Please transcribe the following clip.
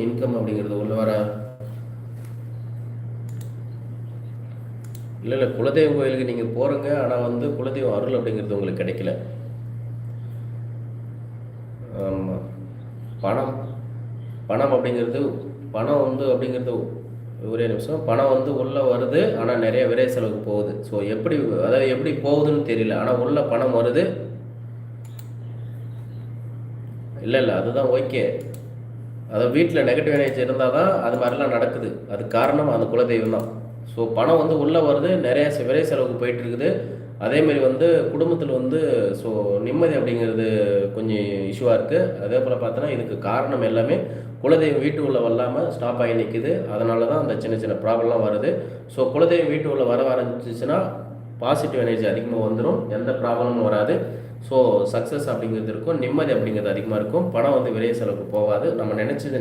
Income அப்படிங்கிறது உள்ள வர இல்லை குலதெய்வம் கோயிலுக்கு நீங்கள் போகிறீங்க, ஆனால் வந்து குலதெய்வம் அருள் அப்படிங்கிறது உங்களுக்கு கிடைக்கல. ஆமாம். பணம் பணம் அப்படிங்கிறது பணம் வந்து அப்படிங்கிறது ஒரே நிமிஷம். பணம் வந்து உள்ளே வருது, ஆனால் நிறைய விரை செலவுக்கு போகுது. ஸோ எப்படி, அதாவது எப்படி போகுதுன்னு தெரியல, ஆனால் உள்ள பணம் வருது. இல்லை அதுதான் ஓகே. அதாவது வீட்டில் நெகட்டிவ் எனர்ஜி இருந்தால் தான் அது மாதிரிலாம் நடக்குது. அதுக்கு காரணம் அந்த குலதெய்வம் தான். ஸோ பணம் வந்து உள்ளே வருது, நிறைய விரை செலவுக்கு போயிட்டு இருக்குது. அதேமாரி வந்து குடும்பத்தில் வந்து ஸோ நிம்மதி அப்படிங்கிறது கொஞ்சம் இஷ்யூவாக இருக்குது. அதே போல் பார்த்தோன்னா இதுக்கு காரணம் எல்லாமே குலதெய்வம் வீட்டு உள்ள வராமல் ஸ்டாப் ஆகி நிற்குது. அதனால தான் அந்த சின்ன சின்ன ப்ராப்ளம்லாம் வருது. ஸோ குலதெய்வம் வீட்டு உள்ள வர ஆரம்பிச்சிச்சுன்னா பாசிட்டிவ் எனர்ஜி அதிகமாக வந்துடும், எந்த ப்ராப்ளமும் வராது. ஸோ சக்ஸஸ் அப்படிங்கிறது இருக்கும், நிம்மதி அப்படிங்கிறது அதிகமாக இருக்கும். பணம் வந்து விரைய செலவுக்கு போகாது. நம்ம நினச்சது